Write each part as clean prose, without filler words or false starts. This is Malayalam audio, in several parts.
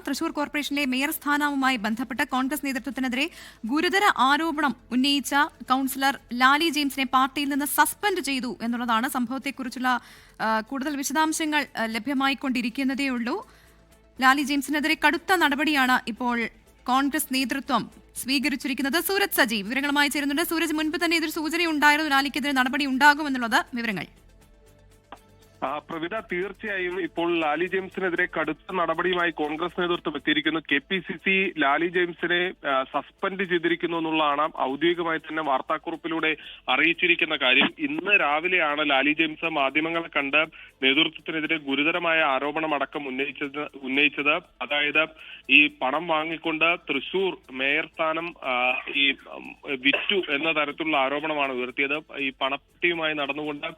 തൃശൂർ കോർപ്പറേഷനിലെ മേയർ സ്ഥാനവുമായി ബന്ധപ്പെട്ട് കോൺഗ്രസ് നേതൃത്വത്തിനെതിരെ ഗുരുതര ആരോപണം ഉന്നയിച്ച കൌൺസിലർ ലാലി ജെയിംസിനെ പാർട്ടിയിൽ നിന്ന് സസ്പെൻഡ് ചെയ്തു എന്നുള്ളതാണ്. സംഭവത്തെക്കുറിച്ചുള്ള കൂടുതൽ വിശദാംശങ്ങൾ ലഭ്യമായിക്കൊണ്ടിരിക്കുന്നതേയുള്ളൂ. ലാലി ജെയിംസിനെതിരെ കടുത്ത നടപടിയാണ് ഇപ്പോൾ കോൺഗ്രസ് നേതൃത്വം സ്വീകരിച്ചിരിക്കുന്നത്. സൂരജ് സജീവ് വിവരങ്ങളുമായി ചേരുന്നുണ്ട്. സൂരജ്, മുൻപ് തന്നെ ഇതൊരു സൂചനയുണ്ടായിരുന്നു ലാലിക്കെതിരെ നടപടി ഉണ്ടാകുമെന്നുള്ളത്, വിവരങ്ങൾ? പ്രവിത, തീർച്ചയായും ഇപ്പോൾ ലാലി ജെയിംസിനെതിരെ കടുത്ത നടപടിയുമായി കോൺഗ്രസ് നേതൃത്വം എത്തിയിരിക്കുന്നു. KPCC ലാലി ജെയിംസിനെ സസ്പെൻഡ് ചെയ്തിരിക്കുന്നു എന്നുള്ളതാണ് ഔദ്യോഗികമായി തന്നെ വാർത്താക്കുറിപ്പിലൂടെ അറിയിച്ചിരിക്കുന്ന കാര്യം. ഇന്ന് രാവിലെയാണ് ലാലി ജെയിംസ് മാധ്യമങ്ങളെ കണ്ട് നേതൃത്വത്തിനെതിരെ ഗുരുതരമായ ആരോപണം അടക്കം ഉന്നയിച്ചത്. അതായത് ഈ പണം വാങ്ങിക്കൊണ്ട് തൃശൂർ മേയർ സ്ഥാനം ഈ വിറ്റു എന്ന തരത്തിലുള്ള ആരോപണമാണ് ഉയർത്തിയത്. ഈ പണപ്പെട്ടിയുമായി നടന്നുകൊണ്ട്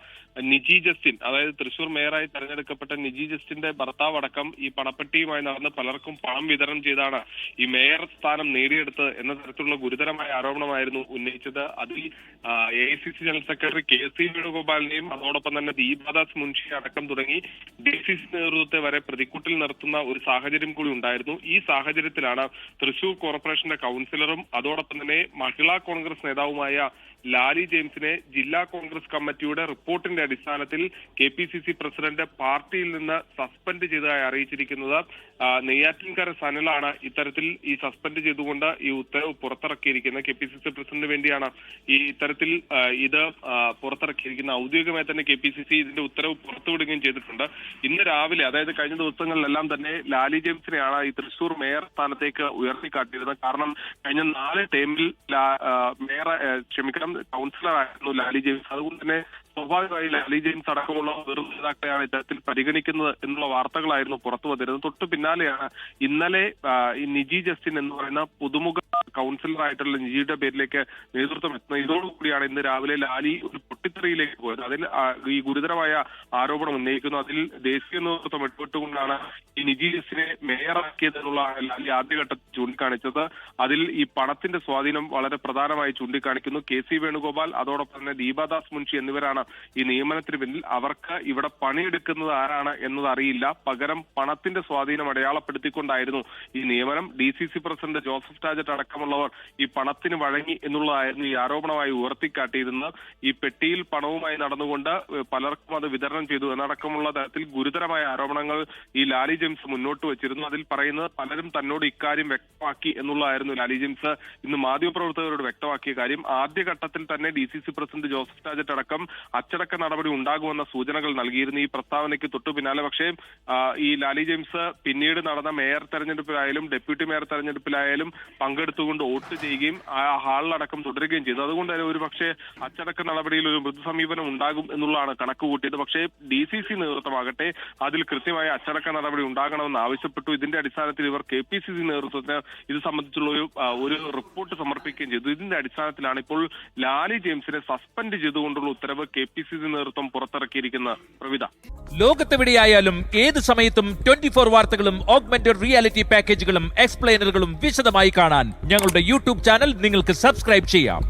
നിജി ജസ്റ്റിൻ, അതായത് തൃശൂർ മേയറായി തെരഞ്ഞെടുക്കപ്പെട്ട നിജി ജസ്റ്റിന്റെ ഭർത്താവ് അടക്കം ഈ പണപ്പെട്ടിയുമായി നടന്ന് പലർക്കും പണം വിതരണം ചെയ്താണ് ഈ മേയർ സ്ഥാനം നേടിയെടുത്തത് എന്ന തരത്തിലുള്ള ഗുരുതരമായ ആരോപണമായിരുന്നു ഉന്നയിച്ചത്. അതിൽ AICC ജനറൽ സെക്രട്ടറി KC വേണുഗോപാലിനെയും അതോടൊപ്പം തന്നെ ദീപാദാസ് മുൻഷി അടക്കം തുടങ്ങി DCC നേതൃത്വത്തെ വരെ പ്രതിക്കൂട്ടിൽ നിർത്തുന്ന ഒരു സാഹചര്യം കൂടി ഉണ്ടായിരുന്നു. ഈ സാഹചര്യത്തിലാണ് തൃശൂർ കോർപ്പറേഷന്റെ കൌൺസിലറും അതോടൊപ്പം തന്നെ മഹിളാ കോൺഗ്രസ് നേതാവുമായ ലാലി ജെയിംസിനെ ജില്ലാ കോൺഗ്രസ് കമ്മിറ്റിയുടെ റിപ്പോർട്ടിന്റെ അടിസ്ഥാനത്തിൽ KPCC പ്രസിഡന്റ് പാർട്ടിയിൽ നിന്ന് സസ്പെൻഡ് ചെയ്തതായി അറിയിച്ചിരിക്കുന്നത്. നെയ്യാറ്റിൻകര സനലാണ് ഇത്തരത്തിൽ ഈ സസ്പെൻഡ് ചെയ്തുകൊണ്ട് ഈ ഉത്തരവ് പുറത്തിറക്കിയിരിക്കുന്നത്. KPCC പ്രസിഡന്റിന് വേണ്ടിയാണ് ഈ ഇത്തരത്തിൽ ഇത് പുറത്തിറക്കിയിരിക്കുന്നത്. ഔദ്യോഗികമായി തന്നെ KPCC ഇതിന്റെ ഉത്തരവ് പുറത്തുവിടുകയും ചെയ്തിട്ടുണ്ട്. ഇന്ന് രാവിലെ, അതായത് കഴിഞ്ഞ ദിവസങ്ങളിലെല്ലാം തന്നെ ലാലി ജെയിംസിനെയാണ് ഈ തൃശൂർ മേയർ സ്ഥാനത്തേക്ക് ഉയർത്തിക്കാട്ടിയിരുന്നത്. കാരണം കഴിഞ്ഞ 4 ടേമിൽ കൌൺസിലർ ആയിരുന്നു ലാലി ജെയിംസ്. അതുകൊണ്ട് തന്നെ സ്വാഭാവികമായി ലാലി ജെയിംസ് അടക്കമുള്ള നേതാക്കളെയാണ് ഇത്തരത്തിൽ പരിഗണിക്കുന്നത് എന്നുള്ള വാർത്തകളായിരുന്നു പുറത്തു വന്നിരുന്നത്. തൊട്ടു പിന്നാലെയാണ് ഇന്നലെ ഈ നിജി ജസ്റ്റിൻ എന്ന് പറയുന്ന പുതുമുഖ കൌൺസിലർ ആയിട്ടുള്ള നിജിയുടെ പേരിലേക്ക് നേതൃത്വം എത്തുന്നത്. ഇതോടുകൂടിയാണ് ഇന്ന് രാവിലെ ലാലി ഒരു പൊട്ടിത്തെറിയിലേക്ക് പോയത്. അതിൽ ഈ ഗുരുതരമായ ആരോപണം ഉന്നയിക്കുന്നു. അതിൽ ദേശീയ നേതൃത്വം ഇടപെട്ടുകൊണ്ടാണ് ഈ നിജി ജസ്റ്റിനെ മേയറാക്കിയത് എന്നുള്ള ലാലി ആദ്യഘട്ടത്തിൽ ചൂണ്ടിക്കാണിച്ചത്. അതിൽ ഈ പണത്തിന്റെ സ്വാധീനം വളരെ പ്രധാനമായി ചൂണ്ടിക്കാണിക്കുന്നു. KC വേണുഗോപാൽ അതോടൊപ്പം തന്നെ ദീപാദാസ് മുൻഷി എന്നിവരാണ് ഈ നിയമനത്തിന് പിന്നിൽ. അവർക്ക് ഇവിടെ പണിയെടുക്കുന്നത് ആരാണ് എന്നത് അറിയില്ല. പകരം പണത്തിന്റെ സ്വാധീനം അടയാളപ്പെടുത്തിക്കൊണ്ടായിരുന്നു ഈ നിയമനം. DCC പ്രസിഡന്റ് ജോസഫ് ടാജറ്റ് അടക്കമുള്ളവർ ഈ പണത്തിന് വഴങ്ങി എന്നുള്ളതായിരുന്നു ഈ ആരോപണമായി ഉയർത്തിക്കാട്ടിയിരുന്നത്. ഈ പെട്ടിയിൽ പണവുമായി നടന്നുകൊണ്ട് പലർക്കും അത് വിതരണം ചെയ്തു എന്നടക്കമുള്ള തരത്തിൽ ഗുരുതരമായ ആരോപണങ്ങൾ ഈ ലാലി ജെയിംസ് മുന്നോട്ട് വെച്ചിരുന്നു. അതിൽ പറയുന്നത് പലരും തന്നോട് ഇക്കാര്യം വ്യക്തമാക്കി എന്നുള്ളതായിരുന്നു ലാലി ജെയിംസ് ഇന്ന് മാധ്യമപ്രവർത്തകരോട് വ്യക്തമാക്കിയ കാര്യം. ആദ്യഘട്ടത്തിൽ തന്നെ DCC പ്രസിഡന്റ് ജോസഫ് ടാജറ്റ് അടക്കം അച്ചടക്ക നടപടി ഉണ്ടാകുമെന്ന സൂചനകൾ നൽകിയിരുന്നു ഈ പ്രസ്താവനയ്ക്ക് തൊട്ടു പിന്നാലെ. പക്ഷേ ഈ ലാലി ജെയിംസ് പിന്നീട് നടന്ന മേയർ തെരഞ്ഞെടുപ്പിലായാലും ഡെപ്യൂട്ടി മേയർ തെരഞ്ഞെടുപ്പിലായാലും പങ്കെടുത്തുകൊണ്ട് വോട്ട് ചെയ്യുകയും ആ ഹാളിലടക്കം തുടരുകയും ചെയ്തു. അതുകൊണ്ട് തന്നെ ഒരു പക്ഷേ അച്ചടക്ക നടപടിയിൽ ഒരു മൃദു സമീപനം ഉണ്ടാകും എന്നുള്ളതാണ് കണക്ക് കൂട്ടിയത്. പക്ഷേ DCC നേതൃത്വമാകട്ടെ അതിൽ കൃത്യമായ അച്ചടക്ക നടപടി ഉണ്ടാകണമെന്ന് ആവശ്യപ്പെട്ടു. ഇതിന്റെ അടിസ്ഥാനത്തിൽ ഇവർ KPCC നേതൃത്വത്തിന് ഇത് സംബന്ധിച്ചുള്ള ഒരു റിപ്പോർട്ട് സമർപ്പിക്കുകയും ചെയ്തു. ഇതിന്റെ അടിസ്ഥാനത്തിലാണ് ഇപ്പോൾ ലാലി ജെയിംസിനെ സസ്പെൻഡ് ചെയ്തുകൊണ്ടുള്ള ഉത്തരവ് KPCC നേതൃത്വം പുറത്തിറക്കിയിരിക്കുന്ന. പ്രവിത, ലോകത്തെവിടെയായാലും ഏത് സമയത്തും 24 വാർത്തകളും ഓഗ്മെന്റഡ് റിയാലിറ്റി പാക്കേജുകളും എക്സ്പ്ലെയിനറുകളും വിശദമായി കാണാൻ ഞങ്ങളുടെ YouTube ചാനൽ നിങ്ങൾക്ക് സബ്സ്ക്രൈബ് ചെയ്യാം.